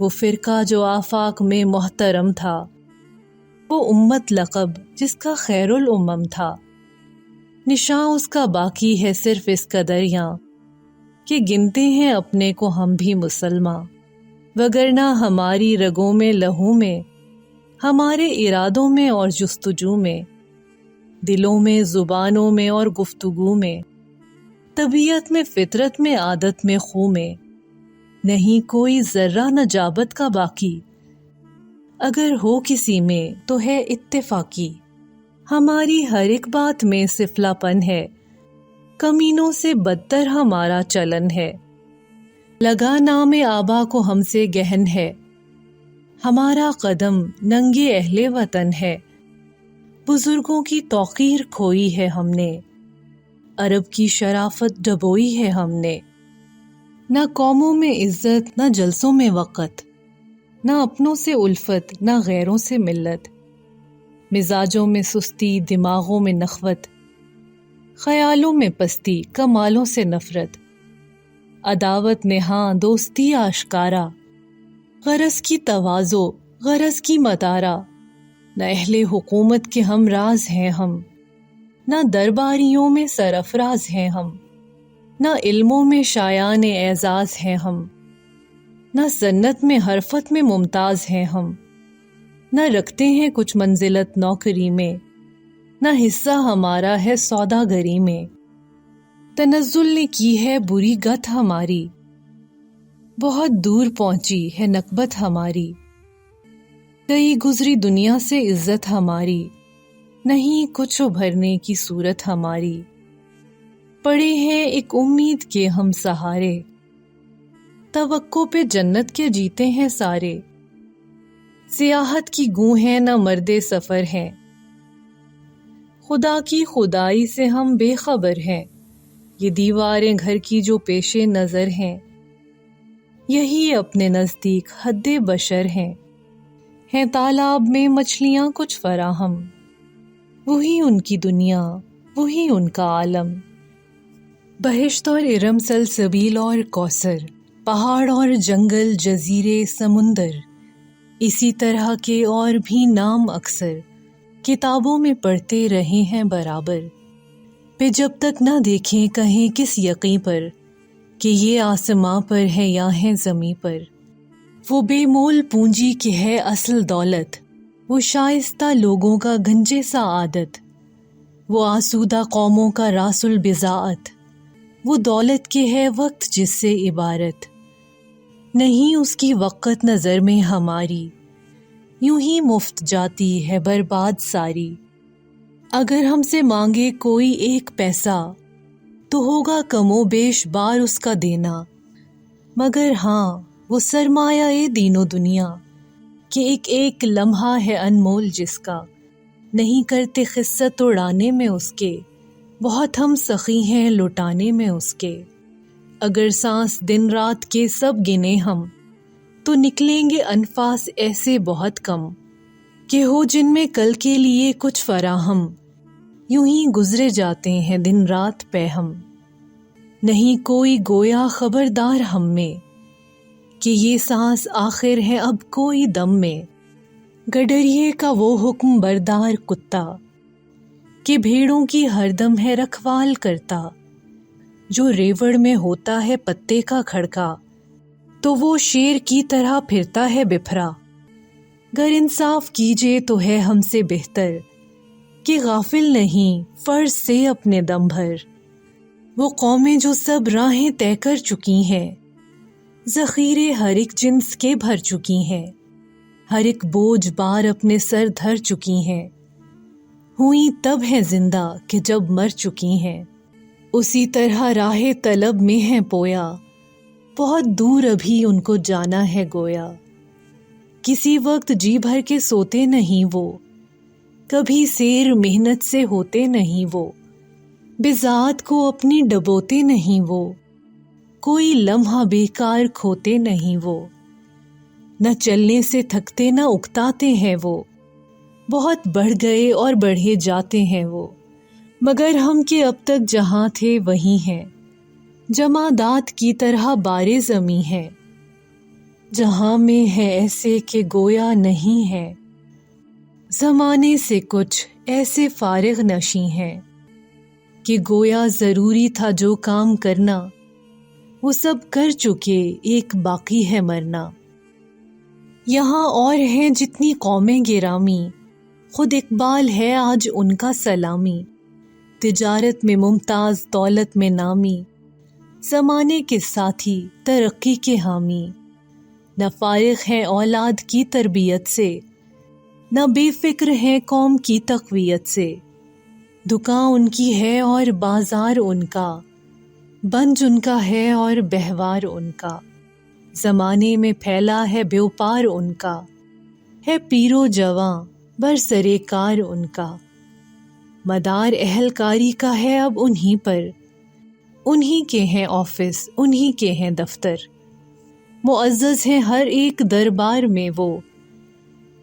وہ فرقہ جو آفاق میں محترم تھا، وہ امت لقب جس کا خیر الامم تھا، نشاں اس کا باقی ہے صرف اس قدر یاں کہ گنتے ہیں اپنے کو ہم بھی مسلماں، وگرنہ ہماری رگوں میں لہو میں، ہمارے ارادوں میں اور جستجو میں، دلوں میں زبانوں میں اور گفتگو میں، طبیعت میں فطرت میں عادت میں خو میں، نہیں کوئی ذرہ نجابت کا باقی، اگر ہو کسی میں تو ہے اتفاقی، ہماری ہر ایک بات میں سفلا پن ہے، کمینوں سے بدتر ہمارا چلن ہے، لگا نام آبا کو ہم سے گہن ہے، ہمارا قدم ننگے اہل وطن ہے، بزرگوں کی توقیر کھوئی ہے ہم نے، عرب کی شرافت ڈبوئی ہے ہم نے، نہ قوموں میں عزت نہ جلسوں میں وقت، نہ اپنوں سے الفت نہ غیروں سے ملت، مزاجوں میں سستی دماغوں میں نخوت، خیالوں میں پستی کمالوں سے نفرت، عداوت نہاں دوستی آشکارا، غرض کی تواضع غرض کی مدارا، نہ اہل حکومت کے ہم راز ہیں ہم، نہ درباریوں میں سرفراز ہیں ہم، نہ علموں میں شایان اعزاز ہیں ہم، نہ سنت میں حرفت میں ممتاز ہیں ہم، نہ رکھتے ہیں کچھ منزلت نوکری میں، نہ حصہ ہمارا ہے سوداگری میں، تنزل نے کی ہے بری گت ہماری، بہت دور پہنچی ہے نکبت ہماری، گئی گزری دنیا سے عزت ہماری، نہیں کچھ ابھرنے کی صورت ہماری، پڑے ہیں ایک امید کے ہم سہارے، توقع پہ جنت کے جیتے ہیں سارے، سیاحت کی گوں ہیں نہ مرد سفر ہیں، خدا کی خدائی سے ہم بے خبر ہیں، یہ دیواریں گھر کی جو پیش نظر ہیں، یہی اپنے نزدیک حد بشر ہیں تالاب میں مچھلیاں کچھ فراہم، وہی ان کی دنیا وہی ان کا عالم، بہشت اور ارم سلسبیل اور کوثر، پہاڑ اور جنگل جزیرے سمندر، اسی طرح کے اور بھی نام اکثر کتابوں میں پڑھتے رہے ہیں برابر، پہ جب تک نہ دیکھیں کہیں کس یقیں پر کہ یہ آسماں پر ہے یا ہے زمیں پر، وہ بے مول پونجی کی ہے اصل دولت، وہ شائستہ لوگوں کا گنجے سا عادت، وہ آسودہ قوموں کا راس البضاعت، وہ دولت کے ہے وقت جس سے عبارت، نہیں اس کی وقت نظر میں ہماری، یوں ہی مفت جاتی ہے برباد ساری، اگر ہم سے مانگے کوئی ایک پیسہ تو ہوگا کم و بیش بار اس کا دینا، مگر ہاں وہ سرمایہ دین و دنیا کہ ایک ایک لمحہ ہے انمول جس کا، نہیں کرتے خست اڑانے میں اس کے، بہت ہم سخی ہیں لٹانے میں اس کے، اگر سانس دن رات کے سب گنے ہم تو نکلیں گے انفاس ایسے بہت کم کہ ہو جن میں کل کے لیے کچھ فراہم، یوں ہی گزرے جاتے ہیں دن رات پہ ہم، نہیں کوئی گویا خبردار ہم میں کہ یہ سانس آخر ہے اب کوئی دم میں، گڈریے کا وہ حکم بردار کتا کہ بھیڑوں کی ہر دم ہے رکھوال کرتا، جو ریوڑ میں ہوتا ہے پتے کا کھڑکا تو وہ شیر کی طرح پھرتا ہے بپھرا، گر انصاف کیجے تو ہے ہم سے بہتر کہ غافل نہیں فرض سے اپنے دم بھر، وہ قومیں جو سب راہیں طے کر چکی ہیں، ذخیرے ہر ایک جنس کے بھر چکی ہیں، ہر ایک بوجھ بار اپنے سر دھر چکی ہیں، ہوئی تب ہے زندہ کہ جب مر چکی ہیں، اسی طرح راہ طلب میں ہے پویا، بہت دور ابھی ان کو جانا ہے گویا، کسی وقت جی بھر کے سوتے نہیں وہ، کبھی سیر محنت سے ہوتے نہیں وہ، بذات کو اپنی ڈبوتے نہیں وہ، کوئی لمحہ بیکار کھوتے نہیں وہ، نہ چلنے سے تھکتے نہ اکتاتے ہیں وہ، بہت بڑھ گئے اور بڑھے جاتے ہیں وہ، مگر ہم کے اب تک جہاں تھے وہیں ہیں، جمادات کی طرح بارے زمیں ہیں، جہاں میں ہے ایسے کہ گویا نہیں ہے، زمانے سے کچھ ایسے فارغ نشیں ہیں کہ گویا ضروری تھا جو کام کرنا، وہ سب کر چکے ایک باقی ہے مرنا۔ یہاں اور ہیں جتنی قومیں گرامی، خود اقبال ہے آج ان کا سلامی۔ تجارت میں ممتاز، دولت میں نامی، زمانے کے ساتھی، ترقی کے حامی۔ نہ فارغ ہیں اولاد کی تربیت سے، نہ بے فکر ہیں قوم کی تقویت سے۔ دکان ان کی ہے اور بازار ان کا، بنج ان کا ہے اور بہوار ان کا۔ زمانے میں پھیلا ہے بیوپار ان کا، ہے پیر و جواں برسرے کار ان کا۔ مدار اہلکاری کا ہے اب انہی پر، انہی کے ہیں آفس، انہی کے ہیں دفتر۔ معزز ہیں ہر ایک دربار میں وہ،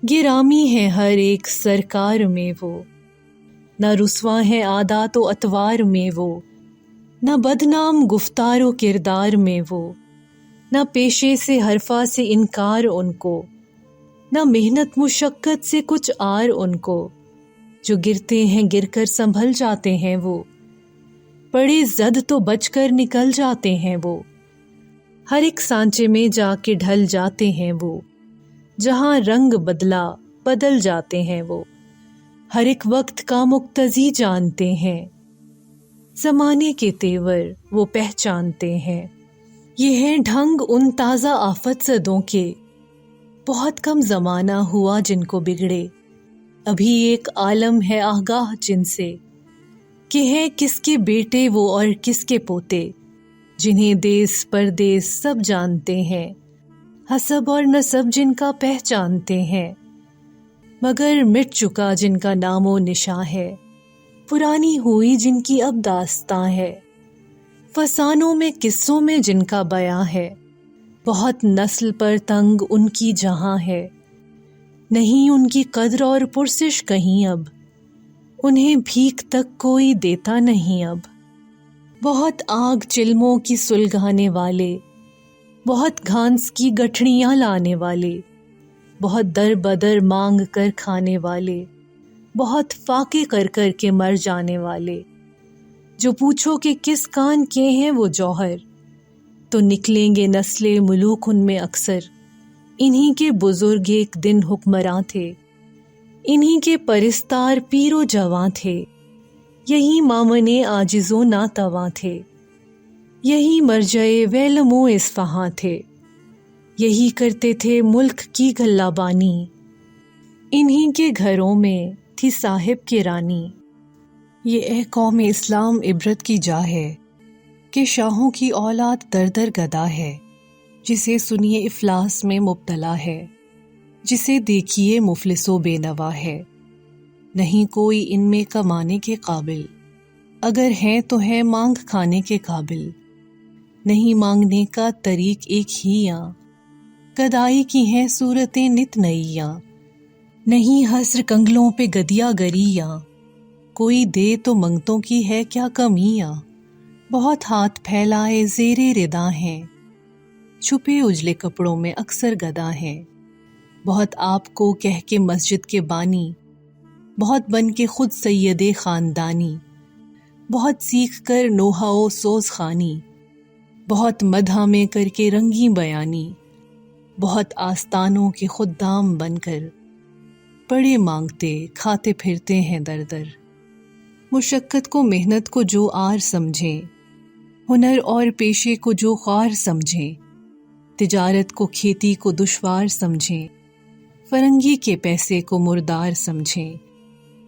گرامی ہیں ہر ایک سرکار میں وہ۔ نہ رسوا ہیں عادات و اطوار میں وہ، نہ بدنام گفتار و کردار میں وہ۔ نہ پیشے سے حرفہ سے انکار ان کو، نہ محنت مشقت سے کچھ آر ان کو۔ جو گرتے ہیں گر کر سنبھل جاتے ہیں وہ، پڑے زد تو بچ کر نکل جاتے ہیں وہ۔ ہر ایک سانچے میں جا کے ڈھل جاتے ہیں وہ، جہاں رنگ بدلا بدل جاتے ہیں وہ۔ ہر ایک وقت کا مقتضی جانتے ہیں، زمانے کے تیور وہ پہچانتے ہیں۔ یہ ہیں ڈھنگ ان تازہ آفت زدوں کے، بہت کم زمانہ ہوا جن کو بگڑے۔ ابھی ایک عالم ہے آگاہ جن سے، کہ ہیں کس کے بیٹے وہ اور کس کے پوتے۔ جنہیں دیس پردیس سب جانتے ہیں، حسب اور نسب جن کا پہچانتے ہیں۔ مگر مٹ چکا جن کا نام و نشاں ہے، پرانی ہوئی جن کی اب داستاں ہے۔ فسانوں میں قصوں میں جن کا بیاں ہے، بہت نسل پر تنگ ان کی جہاں ہے۔ نہیں ان کی قدر اور پرسش کہیں اب، انہیں بھیک تک کوئی دیتا نہیں اب۔ بہت آگ چلموں کی سلگانے والے، بہت گھانس کی گٹھڑیاں لانے والے، بہت در بدر مانگ کر کھانے والے، بہت فاقے کر کر کے مر جانے والے۔ جو پوچھو کہ کس کان کے ہیں وہ جوہر، تو نکلیں گے نسل ملوک ان میں اکثر۔ انہی کے بزرگ ایک دن حکمراں تھے، انہی کے پرستار پیر و جواں تھے۔ یہی مامنے عاجز و ناتواں تھے، یہی مرجع ویلم و اصفہاں تھے۔ یہی کرتے تھے ملک کی گلہ بانی، انہی کے گھروں میں تھی صاحب کی رانی۔ یہ اے قوم اسلام عبرت کی جا ہے، کہ شاہوں کی اولاد در در گدا ہے۔ جسے سنیے افلاس میں مبتلا ہے، جسے دیکھیے مفلس و بے نوا ہے۔ نہیں کوئی ان میں کمانے کے قابل، اگر ہیں تو ہیں مانگ کھانے کے قابل۔ نہیں مانگنے کا طریق ایک ہی یاں، گدائی کی ہیں صورتیں نت نئیاں۔ نہیں حسر کنگلوں پہ گدیا گریاں، کوئی دے تو منگتوں کی ہے کیا کمیاں۔ بہت ہاتھ پھیلائے زیر ردا ہیں، چھپے اجلے کپڑوں میں اکثر گدا ہیں۔ بہت آپ کو کہہ کے مسجد کے بانی، بہت بن کے خود سید خاندانی۔ بہت سیکھ کر نوحہ و سوز خوانی، بہت مدح میں کر کے رنگی بیانی۔ بہت آستانوں کے خدام بن کر، پڑے مانگتے کھاتے پھرتے ہیں در در۔ مشقت کو محنت کو جو آر سمجھیں، ہنر اور پیشے کو جو خوار سمجھیں، تجارت کو کھیتی کو دشوار سمجھیں، فرنگی کے پیسے کو مردار سمجھیں۔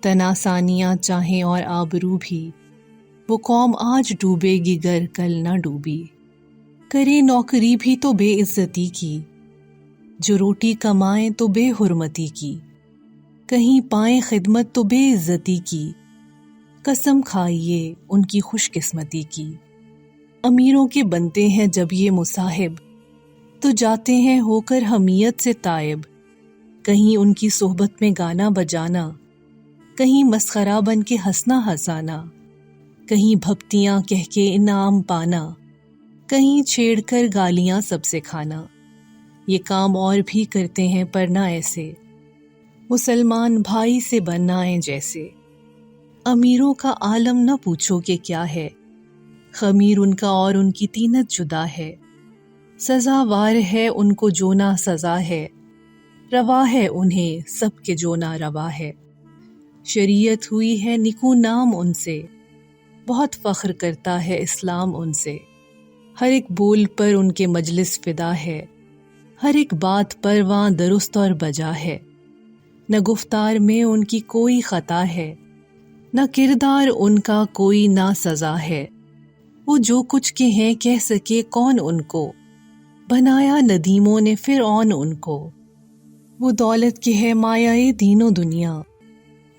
تناسانیاں چاہیں اور آبرو بھی، وہ قوم آج ڈوبے گی گر کل نہ ڈوبی۔ کرے نوکری بھی تو بے عزتی کی، جو روٹی کمائیں تو بے حرمتی کی۔ کہیں پائیں خدمت تو بے عزتی کی، قسم کھائیے ان کی خوش قسمتی کی۔ امیروں کے بنتے ہیں جب یہ مصاحب، تو جاتے ہیں ہو کر حمیت سے تائب۔ کہیں ان کی صحبت میں گانا بجانا، کہیں مسخرہ بن کے ہنسنا ہنسانا، کہیں بھکتیاں کہہ کے انعام پانا، کہیں چھیڑ کر گالیاں سب سے کھانا۔ یہ کام اور بھی کرتے ہیں پر نہ ایسے، مسلمان بھائی سے بنائیں جیسے۔ امیروں کا عالم نہ پوچھو کہ کیا ہے، خمیر ان کا اور ان کی طینت جدا ہے۔ سزاوار ہے ان کو جو نہ سزا ہے، روا ہے انہیں سب کے جو نہ روا ہے۔ شریعت ہوئی ہے نکو نام ان سے، بہت فخر کرتا ہے اسلام ان سے۔ ہر ایک بول پر ان کے مجلس فدا ہے، ہر ایک بات پر وہاں درست اور بجا ہے۔ نہ گفتار میں ان کی کوئی خطا ہے، نہ کردار ان کا کوئی نا سزا ہے۔ وہ جو کچھ کے ہیں کہہ سکے کون ان کو، بنایا ندیموں نے فرعون ان کو۔ وہ دولت کے ہے مایہ دین و دنیا،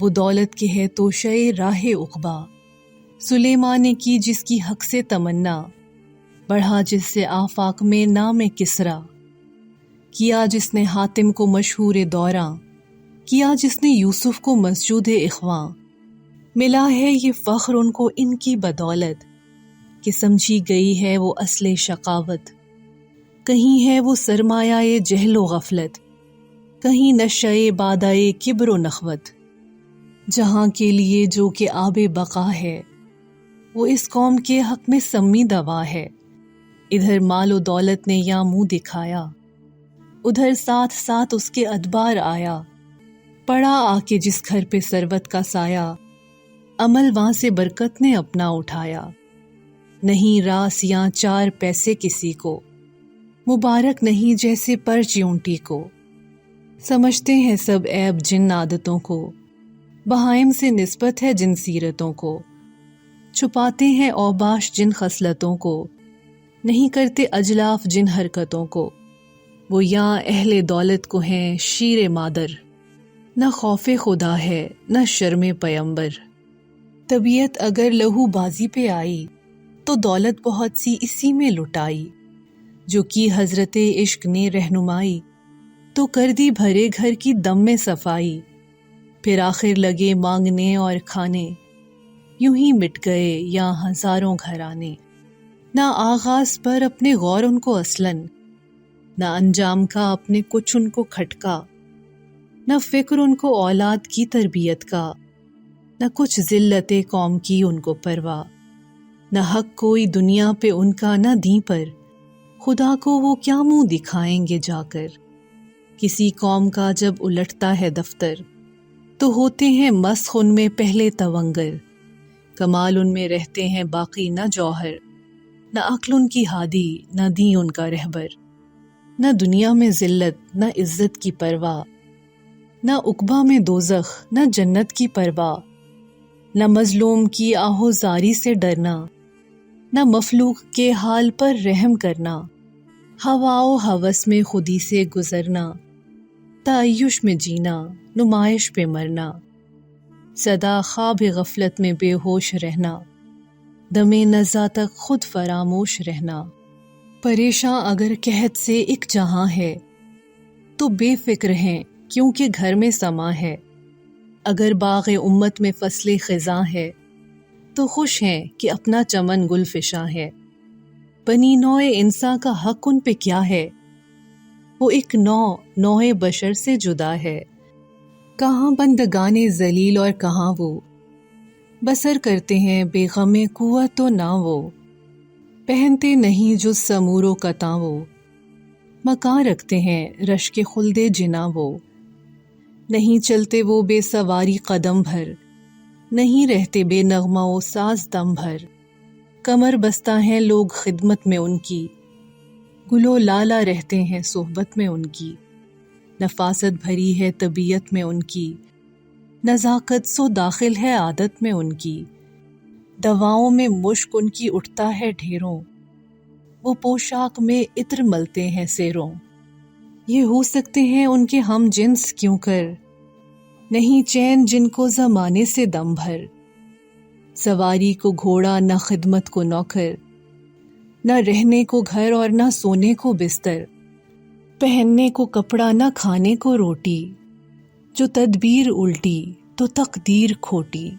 وہ دولت کے ہے توشہ راہ عقبا۔ سلیمان نے کی جس کی حق سے تمنا، بڑھا جس سے آفاق میں نام کسرا۔ کیا جس نے حاتم کو مشہور دوراں، کیا جس نے یوسف کو مسجود اخواں۔ ملا ہے یہ فخر ان کو ان کی بدولت، کہ سمجھی گئی ہے وہ اصل شقاوت۔ کہیں ہے وہ سرمایہ جہل و غفلت، کہیں نشہ بادائے کبر و نخوت۔ جہاں کے لیے جو کہ آب بقا ہے، وہ اس قوم کے حق میں سمی دوا ہے۔ ادھر مال و دولت نے یا منہ دکھایا، ادھر ساتھ ساتھ اس کے ادبار آیا۔ پڑا آ کے جس گھر پہ ثروت کا سایہ، عمل وہاں سے برکت نے اپنا اٹھایا۔ نہیں راس یا چار پیسے کسی کو، مبارک نہیں جیسے پر چیونٹی کو۔ سمجھتے ہیں سب عیب جن عادتوں کو، بہائم سے نسبت ہے جن سیرتوں کو۔ چھپاتے ہیں اوباش جن خصلتوں کو، نہیں کرتے اجلاف جن حرکتوں کو۔ وہ یہاں اہل دولت کو ہیں شیر مادر، نہ خوف خدا ہے نہ شرم پیمبر۔ طبیعت اگر لہو بازی پہ آئی، تو دولت بہت سی اسی میں لٹائی۔ جو کی حضرت عشق نے رہنمائی، تو کر دی بھرے گھر کی دم میں صفائی۔ پھر آخر لگے مانگنے اور کھانے، یوں ہی مٹ گئے یا ہزاروں گھرانے۔ نہ آغاز پر اپنے غور ان کو اصلاً، نہ انجام کا اپنے کچھ ان کو کھٹکا۔ نہ فکر ان کو اولاد کی تربیت کا، نہ کچھ ذلت قوم کی ان کو پرواہ۔ نہ حق کوئی دنیا پہ ان کا نہ دین پر، خدا کو وہ کیا منہ دکھائیں گے جا کر۔ کسی قوم کا جب الٹتا ہے دفتر، تو ہوتے ہیں مسخ ان میں پہلے تونگر۔ کمال ان میں رہتے ہیں باقی نہ جوہر، نہ عقل ان کی ہادی نہ دین ان کا رہبر۔ نہ دنیا میں ذلت نہ عزت کی پرواہ، نہ عقبہ میں دوزخ نہ جنت کی پرواہ۔ نہ مظلوم کی آہوزاری سے ڈرنا، نہ مفلوق کے حال پر رحم کرنا۔ ہوا و ہوس میں خودی سے گزرنا، تعیش میں جینا نمائش پہ مرنا۔ سدا خواب غفلت میں بے ہوش رہنا، دم نزا تک خود فراموش رہنا۔ پریشاں اگر قحط سے ایک جہاں ہے، تو بے فکر ہیں کیونکہ گھر میں سما ہے۔ اگر باغ امت میں فصل خزاں ہے، تو خوش ہیں کہ اپنا چمن گل فشاں ہے۔ بنی نوع انسان کا حق ان پہ کیا ہے، وہ ایک نوع بشر سے جدا ہے۔ کہاں بندگان ذلیل اور کہاں وہ، بسر کرتے ہیں بے غم قوت و نہ وہ۔ پہنتے نہیں جو سمور و کتاں وہ، مکان رکھتے ہیں رشک خلد جنا وہ۔ نہیں چلتے وہ بے سواری قدم بھر، نہیں رہتے بے نغمہ و ساز دم بھر۔ کمر بستہ ہیں لوگ خدمت میں ان کی، گل و لالہ رہتے ہیں صحبت میں ان کی۔ نفاست بھری ہے طبیعت میں ان کی، نزاکت سو داخل ہے عادت میں ان کی۔ دواؤں میں مشک ان کی اٹھتا ہے ڈھیروں، وہ پوشاک میں عطر ملتے ہیں سیروں۔ یہ ہو سکتے ہیں ان کے ہم جنس کیوں کر، نہیں چین جن کو زمانے سے دم بھر۔ سواری کو گھوڑا نہ خدمت کو نوکر، نہ رہنے کو گھر اور نہ سونے کو بستر۔ پہننے کو کپڑا نہ کھانے کو روٹی، جو تدبیر الٹی تو تقدیر کھوٹی۔